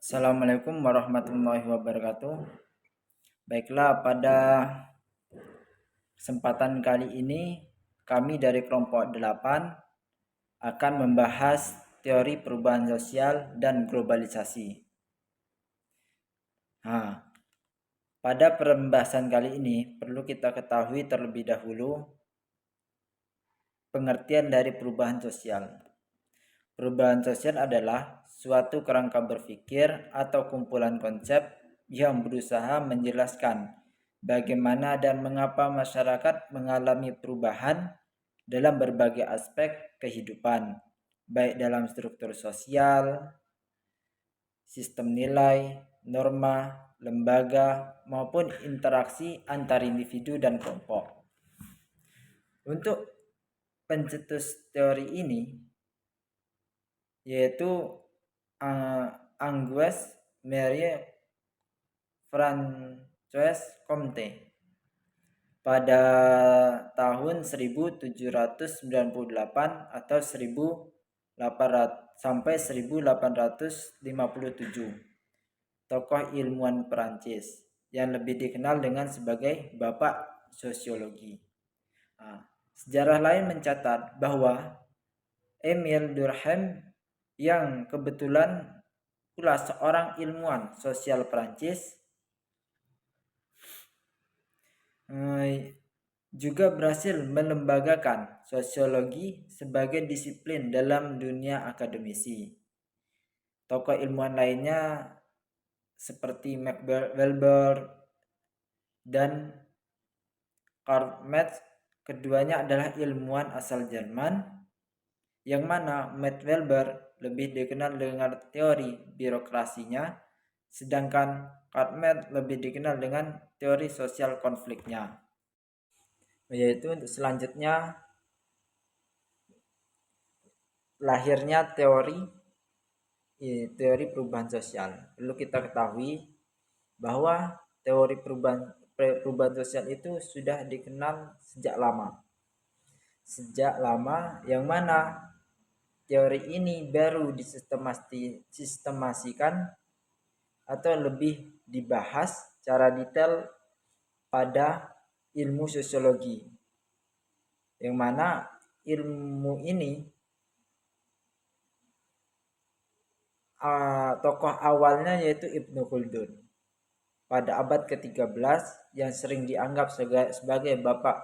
Assalamualaikum warahmatullahi wabarakatuh. Baiklah, pada kesempatan kali ini kami dari kelompok 8 akan membahas teori perubahan sosial dan globalisasi. Pada pembahasan kali ini perlu kita ketahui terlebih dahulu pengertian dari perubahan sosial. Perubahan sosial adalah suatu kerangka berpikir atau kumpulan konsep yang berusaha menjelaskan bagaimana dan mengapa masyarakat mengalami perubahan dalam berbagai aspek kehidupan, baik dalam struktur sosial, sistem nilai, norma, lembaga, maupun interaksi antar individu dan kelompok. Untuk pencetus teori ini yaitu Angus Marie Francois Comte pada tahun 1798 atau 1800 sampai 1857. Tokoh ilmuwan Perancis yang lebih dikenal dengan sebagai Bapak Sosiologi. Sejarah lain mencatat bahwa Emile Durkheim yang kebetulan pula seorang ilmuwan sosial Perancis juga berhasil melembagakan sosiologi sebagai disiplin dalam dunia akademisi. Tokoh ilmuwan lainnya seperti Max Weber dan Karl Marx, keduanya adalah ilmuwan asal Jerman, yang mana Max Weber lebih dikenal dengan teori birokrasinya, sedangkan Karl Marx lebih dikenal dengan teori sosial konfliknya. Yaitu untuk selanjutnya lahirnya teori perubahan sosial. Perlu kita ketahui bahwa teori perubahan sosial itu sudah dikenal sejak lama, yang mana teori ini baru disistemasikan atau lebih dibahas secara detail pada ilmu sosiologi, yang mana ilmu ini tokoh awalnya yaitu Ibnu Khaldun pada abad ke-13 yang sering dianggap sebagai bapak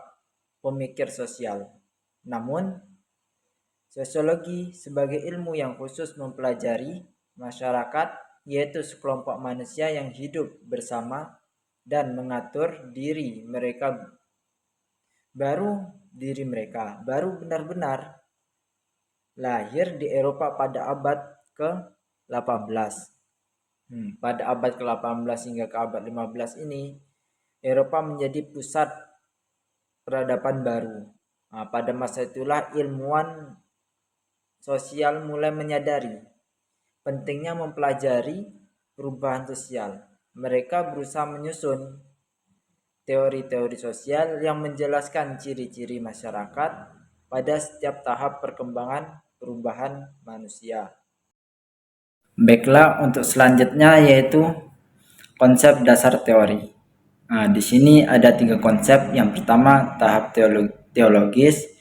pemikir sosial. Namun sosiologi sebagai ilmu yang khusus mempelajari masyarakat, yaitu sekelompok manusia yang hidup bersama dan mengatur diri mereka baru benar-benar lahir di Eropa pada abad ke-18. Pada abad ke-18 hingga ke abad 15 ini Eropa menjadi pusat peradaban baru. Pada masa itulah ilmuwan sosial mulai menyadari pentingnya mempelajari perubahan sosial. Mereka berusaha menyusun teori-teori sosial yang menjelaskan ciri-ciri masyarakat pada setiap tahap perkembangan perubahan manusia. Baiklah, untuk selanjutnya yaitu konsep dasar teori. Di sini ada 3 konsep. Yang pertama tahap teologis,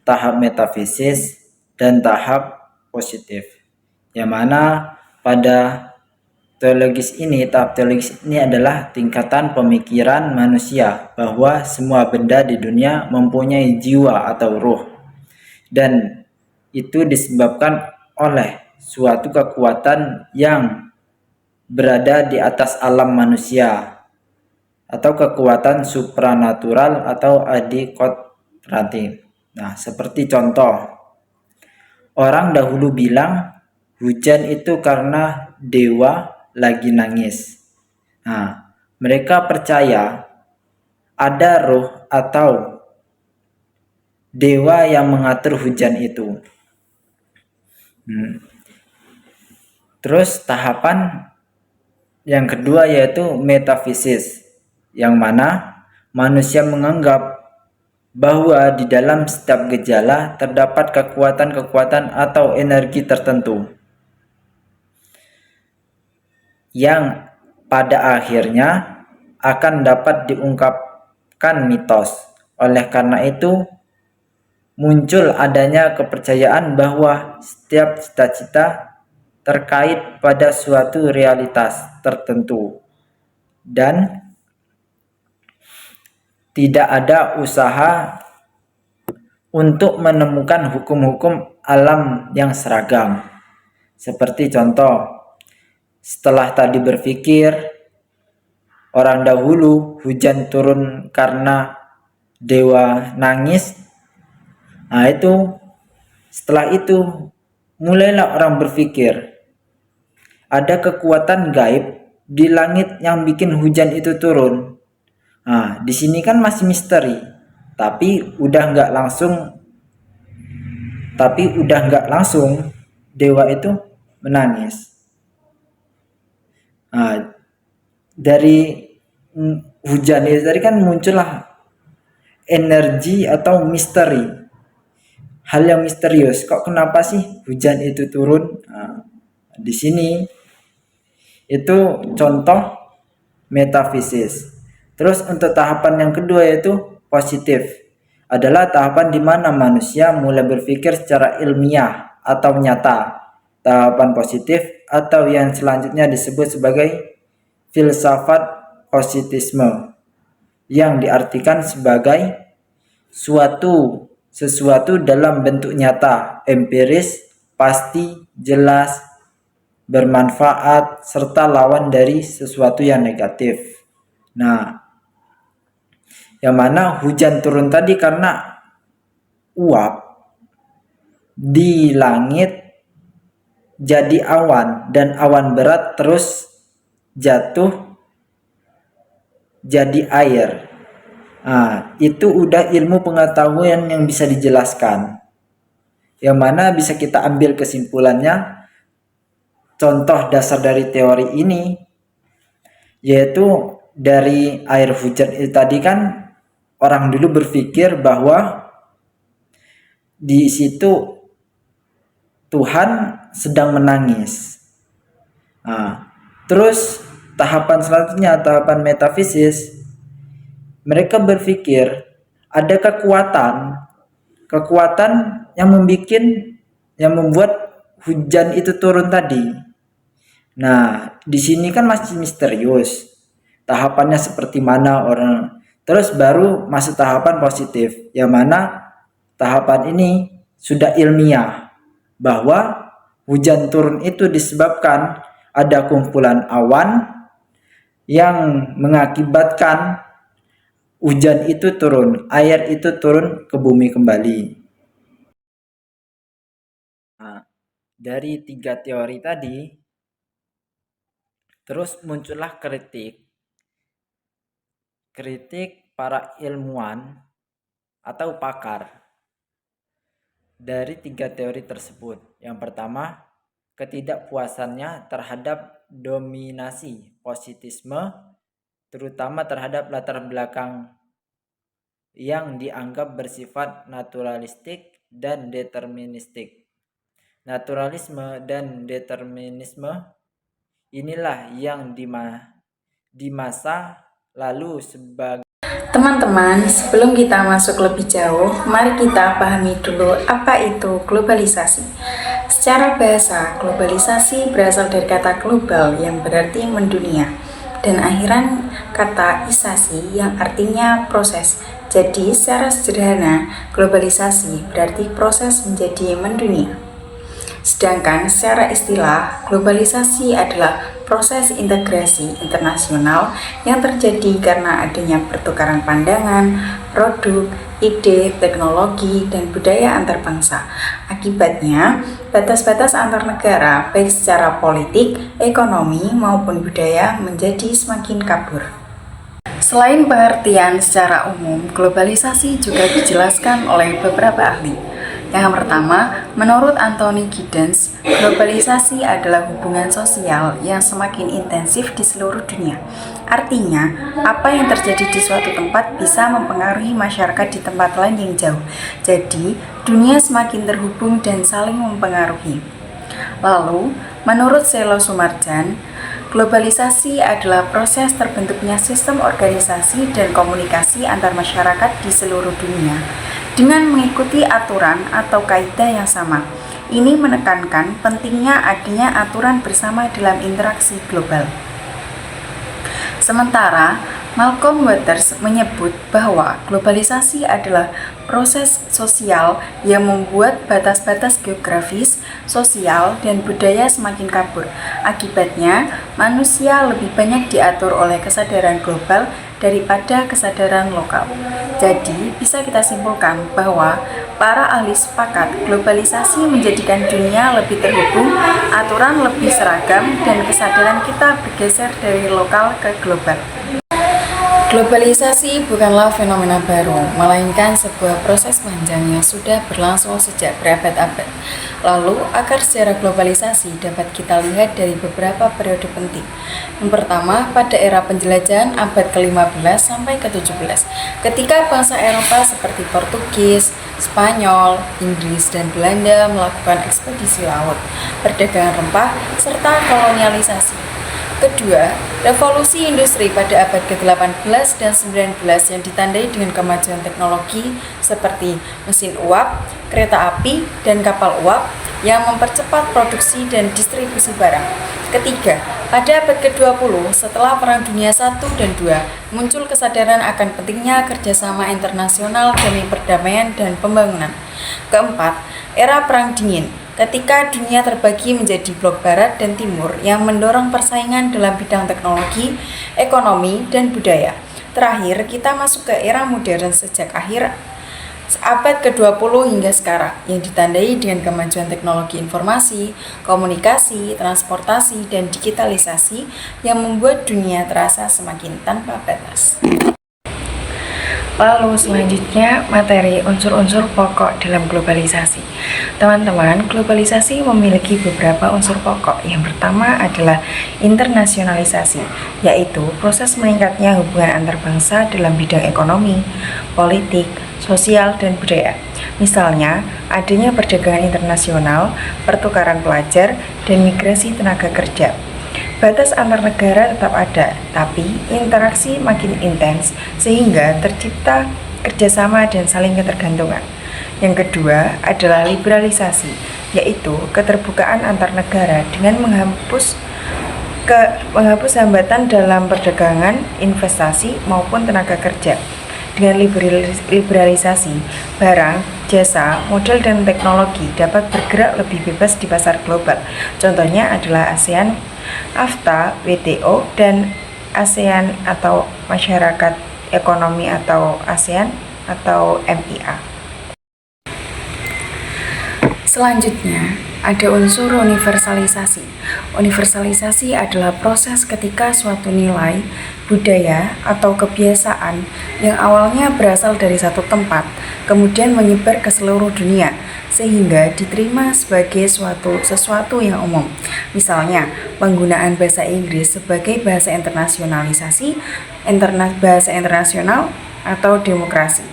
tahap metafisis, dan tahap positif. Yang mana pada tahap teologis ini adalah tingkatan pemikiran manusia bahwa semua benda di dunia mempunyai jiwa atau ruh, dan itu disebabkan oleh suatu kekuatan yang berada di atas alam manusia atau kekuatan supranatural atau adikotratif. Seperti contoh, orang dahulu bilang hujan itu karena dewa lagi nangis. Mereka percaya ada roh atau dewa yang mengatur hujan itu. Terus tahapan yang kedua yaitu metafisis, yang mana manusia menganggap bahwa di dalam setiap gejala terdapat kekuatan-kekuatan atau energi tertentu. yang pada akhirnya akan dapat diungkapkan mitos. Oleh karena itu, muncul adanya kepercayaan bahwa setiap cita-cita terkait pada suatu realitas tertentu dan tidak ada usaha untuk menemukan hukum-hukum alam yang seragam. Seperti contoh, setelah tadi berpikir, orang dahulu hujan turun karena dewa nangis. Nah itu, setelah itu mulailah orang berpikir, ada kekuatan gaib di langit yang bikin hujan itu turun. Nah, di sini kan masih misteri, tapi udah nggak langsung dewa itu menangis. Nah, dari hujan itu tadi kan muncullah energi atau misteri, hal yang misterius. Kok kenapa sih hujan itu turun? Nah, di sini itu contoh metafisis. Terus untuk tahapan yang kedua yaitu positif, adalah tahapan di mana manusia mulai berpikir secara ilmiah atau nyata. Tahapan positif atau yang selanjutnya disebut sebagai filsafat positisme, yang diartikan sebagai sesuatu dalam bentuk nyata, empiris, pasti, jelas, bermanfaat, serta lawan dari sesuatu yang negatif. Nah, yang mana hujan turun tadi karena uap di langit jadi awan, dan awan berat terus jatuh jadi air. Nah, itu udah ilmu pengetahuan yang bisa dijelaskan, yang mana bisa kita ambil kesimpulannya. Contoh dasar dari teori ini yaitu dari air hujan itu tadi kan orang dulu berpikir bahwa di situ Tuhan sedang menangis. Nah, terus tahapan selanjutnya, tahapan metafisis, mereka berpikir ada kekuatan yang membuat hujan itu turun tadi. Nah, di sini kan masih misterius. Tahapannya seperti mana orang. Terus baru masuk tahapan positif, yang mana tahapan ini sudah ilmiah, bahwa hujan turun itu disebabkan ada kumpulan awan yang mengakibatkan hujan itu turun, air itu turun ke bumi kembali. Nah, dari 3 teori tadi, terus muncullah kritik para ilmuwan atau pakar dari 3 teori tersebut. Yang pertama, ketidakpuasannya terhadap dominasi positisme, terutama terhadap latar belakang yang dianggap bersifat naturalistik dan deterministik. Naturalisme dan determinisme inilah yang di masa lalu sebagai. Teman-teman, sebelum kita masuk lebih jauh, mari kita pahami dulu apa itu globalisasi. Secara bahasa, globalisasi berasal dari kata global yang berarti mendunia, dan akhiran kata isasi yang artinya proses. Jadi, secara sederhana, globalisasi berarti proses menjadi mendunia. Sedangkan secara istilah, globalisasi adalah proses integrasi internasional yang terjadi karena adanya pertukaran pandangan, produk, ide, teknologi, dan budaya antar bangsa. Akibatnya, batas-batas antar negara, baik secara politik, ekonomi, maupun budaya menjadi semakin kabur. Selain pengertian secara umum, globalisasi juga dijelaskan oleh beberapa ahli. Yang pertama, menurut Anthony Giddens, globalisasi adalah hubungan sosial yang semakin intensif di seluruh dunia. Artinya, apa yang terjadi di suatu tempat bisa mempengaruhi masyarakat di tempat lain yang jauh. Jadi, dunia semakin terhubung dan saling mempengaruhi. Lalu, menurut Selo Sumarjan, Globalisasi adalah proses terbentuknya sistem organisasi dan komunikasi antar masyarakat di seluruh dunia dengan mengikuti aturan atau kaidah yang sama. Ini menekankan pentingnya adanya aturan bersama dalam interaksi global. Sementara, Malcolm Waters menyebut bahwa globalisasi adalah proses sosial yang membuat batas-batas geografis, sosial, dan budaya semakin kabur. Akibatnya, manusia lebih banyak diatur oleh kesadaran global daripada kesadaran lokal. Jadi, bisa kita simpulkan bahwa para ahli sepakat globalisasi menjadikan dunia lebih terhubung, aturan lebih seragam, dan kesadaran kita bergeser dari lokal ke global. Globalisasi bukanlah fenomena baru, melainkan sebuah proses panjang yang sudah berlangsung sejak berabad-abad. Lalu, akar sejarah globalisasi dapat kita lihat dari beberapa periode penting. Yang pertama, pada era penjelajahan abad ke-15 sampai ke-17, ketika bangsa Eropa seperti Portugis, Spanyol, Inggris, dan Belanda melakukan ekspedisi laut, perdagangan rempah, serta kolonialisasi. Kedua, revolusi industri pada abad ke-18 dan 19 yang ditandai dengan kemajuan teknologi seperti mesin uap, kereta api, dan kapal uap yang mempercepat produksi dan distribusi barang. Ketiga, pada abad ke-20 setelah Perang Dunia I dan II, muncul kesadaran akan pentingnya kerjasama internasional demi perdamaian dan pembangunan. Keempat, era Perang Dingin, ketika dunia terbagi menjadi blok barat dan timur yang mendorong persaingan dalam bidang teknologi, ekonomi, dan budaya. Terakhir, kita masuk ke era modern sejak akhir abad ke-20 hingga sekarang yang ditandai dengan kemajuan teknologi informasi, komunikasi, transportasi, dan digitalisasi yang membuat dunia terasa semakin tanpa batas. Lalu selanjutnya materi unsur-unsur pokok dalam globalisasi. Teman-teman, globalisasi memiliki beberapa unsur pokok. Yang pertama adalah internasionalisasi, yaitu proses meningkatnya hubungan antar bangsa dalam bidang ekonomi, politik, sosial, dan budaya. Misalnya, adanya perdagangan internasional, pertukaran pelajar, dan migrasi tenaga kerja. Batas antar negara tetap ada, tapi interaksi makin intens sehingga tercipta kerjasama dan saling ketergantungan. Yang kedua adalah liberalisasi, yaitu keterbukaan antar negara dengan menghapus hambatan dalam perdagangan, investasi, maupun tenaga kerja. Dengan liberalisasi, barang, jasa, modal, dan teknologi dapat bergerak lebih bebas di pasar global. Contohnya adalah ASEAN, AFTA, WTO, dan ASEAN atau Masyarakat Ekonomi atau ASEAN atau MIA. Selanjutnya, ada unsur universalisasi. Universalisasi adalah proses ketika suatu nilai, budaya, atau kebiasaan yang awalnya berasal dari satu tempat, kemudian menyebar ke seluruh dunia, sehingga diterima sebagai sesuatu yang umum. Misalnya, penggunaan bahasa Inggris sebagai bahasa bahasa internasional atau demokrasi.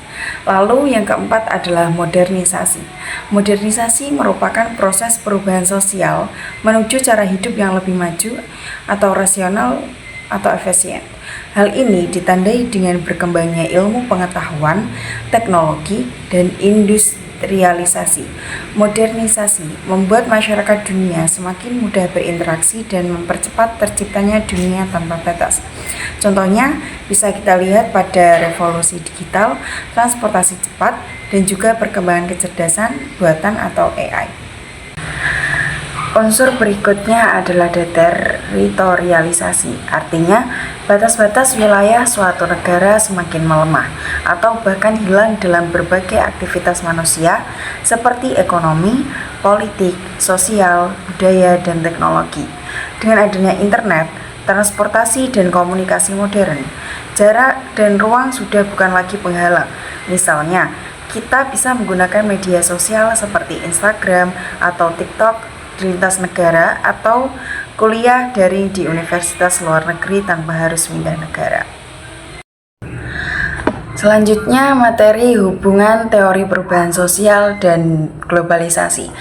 Lalu yang keempat adalah modernisasi. Modernisasi merupakan proses perubahan sosial menuju cara hidup yang lebih maju atau rasional atau efisien. Hal ini ditandai dengan berkembangnya ilmu pengetahuan, teknologi, dan industrialisasi. Modernisasi membuat masyarakat dunia semakin mudah berinteraksi dan mempercepat terciptanya dunia tanpa batas. Contohnya bisa kita lihat pada revolusi digital, transportasi cepat, dan juga perkembangan kecerdasan buatan atau AI. Unsur berikutnya adalah deteritorialisasi, artinya batas-batas wilayah suatu negara semakin melemah atau bahkan hilang dalam berbagai aktivitas manusia seperti ekonomi, politik, sosial, budaya, dan teknologi. Dengan adanya internet, transportasi, dan komunikasi modern, jarak dan ruang sudah bukan lagi penghalang. Misalnya, kita bisa menggunakan media sosial seperti Instagram atau TikTok di lintas negara atau kuliah daring di universitas luar negeri tanpa harus pindah negara. Selanjutnya, materi hubungan teori perubahan sosial dan globalisasi.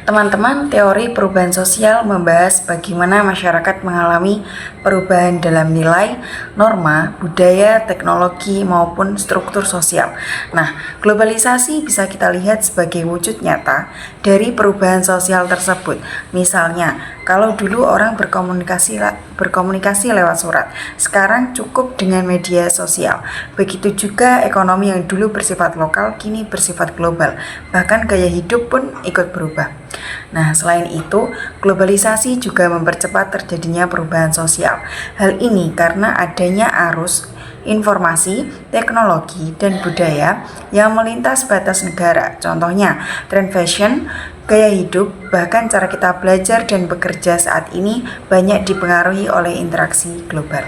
Teman-teman, teori perubahan sosial membahas bagaimana masyarakat mengalami perubahan dalam nilai, norma, budaya, teknologi, maupun struktur sosial. Nah, globalisasi bisa kita lihat sebagai wujud nyata dari perubahan sosial tersebut. Misalnya, kalau dulu orang berkomunikasi lewat surat, sekarang cukup dengan media sosial. Begitu juga ekonomi yang dulu bersifat lokal kini bersifat global. Bahkan gaya hidup pun ikut berubah. Nah, selain itu, globalisasi juga mempercepat terjadinya perubahan sosial. Hal ini karena adanya arus informasi, teknologi, dan budaya yang melintas batas negara. Contohnya, tren fashion, gaya hidup, bahkan cara kita belajar dan bekerja saat ini banyak dipengaruhi oleh interaksi global.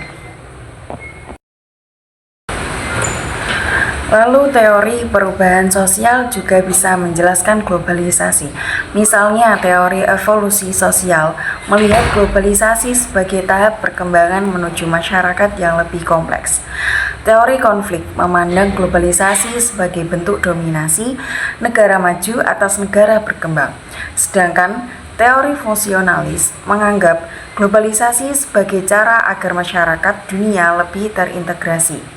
Lalu teori perubahan sosial juga bisa menjelaskan globalisasi. Misalnya teori evolusi sosial melihat globalisasi sebagai tahap perkembangan menuju masyarakat yang lebih kompleks. Teori konflik memandang globalisasi sebagai bentuk dominasi negara maju atas negara berkembang. Sedangkan teori fungsionalis menganggap globalisasi sebagai cara agar masyarakat dunia lebih terintegrasi.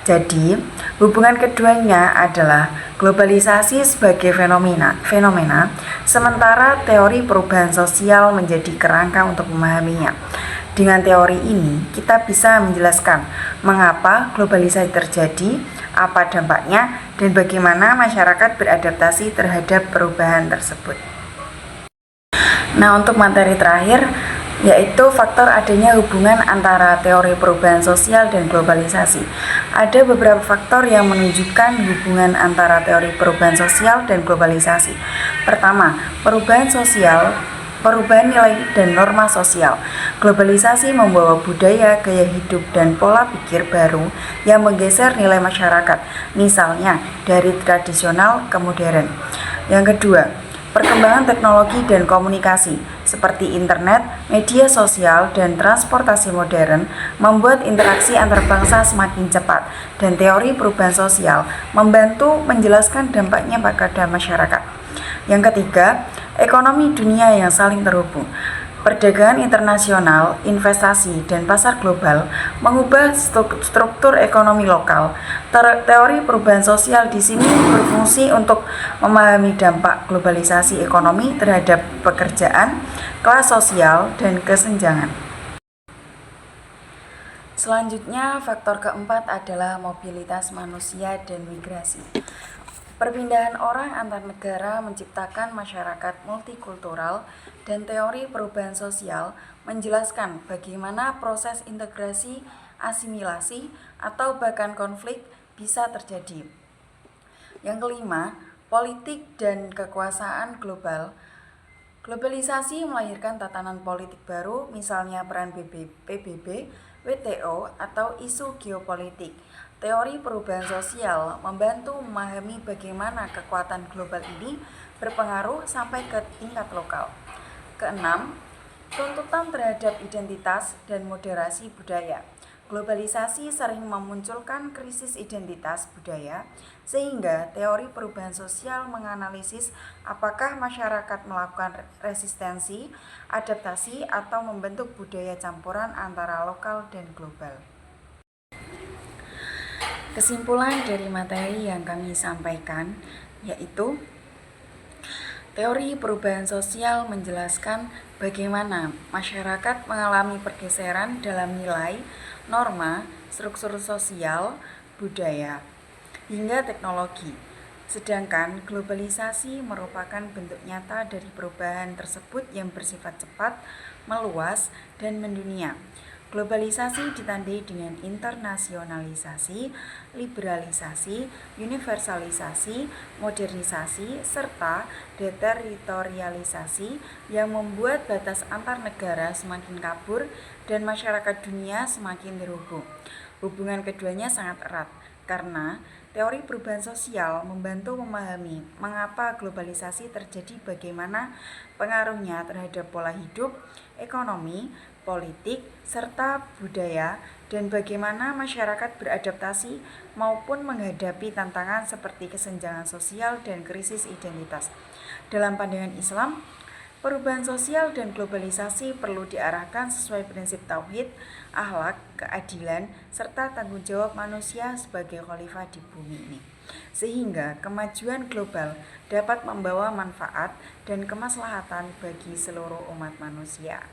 Jadi, hubungan keduanya adalah globalisasi sebagai fenomena, sementara teori perubahan sosial menjadi kerangka untuk memahaminya. Dengan teori ini, kita bisa menjelaskan mengapa globalisasi terjadi, apa dampaknya, dan bagaimana masyarakat beradaptasi terhadap perubahan tersebut. Nah, untuk materi terakhir, yaitu faktor adanya hubungan antara teori perubahan sosial dan globalisasi. Ada beberapa faktor yang menunjukkan hubungan antara teori perubahan sosial dan globalisasi. Pertama, perubahan nilai dan norma sosial. Globalisasi membawa budaya, gaya hidup, dan pola pikir baru yang menggeser nilai masyarakat, misalnya dari tradisional ke modern. Yang kedua, perkembangan teknologi dan komunikasi seperti internet, media sosial, dan transportasi modern membuat interaksi antar bangsa semakin cepat, dan teori perubahan sosial membantu menjelaskan dampaknya pada masyarakat. Yang ketiga, ekonomi dunia yang saling terhubung. Perdagangan internasional, investasi, dan pasar global mengubah struktur ekonomi lokal. Teori perubahan sosial di sini berfungsi untuk memahami dampak globalisasi ekonomi terhadap pekerjaan, kelas sosial, dan kesenjangan. Selanjutnya, faktor keempat adalah mobilitas manusia dan migrasi. Perpindahan orang antar negara menciptakan masyarakat multikultural, dan teori perubahan sosial menjelaskan bagaimana proses integrasi, asimilasi, atau bahkan konflik bisa terjadi. Yang kelima, politik dan kekuasaan global. Globalisasi melahirkan tatanan politik baru, misalnya peran PBB, WTO, atau isu geopolitik. Teori perubahan sosial membantu memahami bagaimana kekuatan global ini berpengaruh sampai ke tingkat lokal. Keenam, tuntutan terhadap identitas dan moderasi budaya. Globalisasi sering memunculkan krisis identitas budaya, sehingga teori perubahan sosial menganalisis apakah masyarakat melakukan resistensi, adaptasi, atau membentuk budaya campuran antara lokal dan global. Kesimpulan dari materi yang kami sampaikan yaitu teori perubahan sosial menjelaskan bagaimana masyarakat mengalami pergeseran dalam nilai, norma, struktur sosial, budaya, hingga teknologi. Sedangkan globalisasi merupakan bentuk nyata dari perubahan tersebut yang bersifat cepat, meluas, dan mendunia. Globalisasi ditandai dengan internasionalisasi, liberalisasi, universalisasi, modernisasi, serta deteritorialisasi yang membuat batas antar negara semakin kabur dan masyarakat dunia semakin terhubung. Hubungan keduanya sangat erat karena teori perubahan sosial membantu memahami mengapa globalisasi terjadi, bagaimana pengaruhnya terhadap pola hidup, ekonomi, politik, serta budaya, dan bagaimana masyarakat beradaptasi maupun menghadapi tantangan seperti kesenjangan sosial dan krisis identitas. Dalam pandangan Islam, perubahan sosial dan globalisasi perlu diarahkan sesuai prinsip tauhid, akhlak, keadilan, serta tanggung jawab manusia sebagai khalifah di bumi ini. Sehingga kemajuan global dapat membawa manfaat dan kemaslahatan bagi seluruh umat manusia.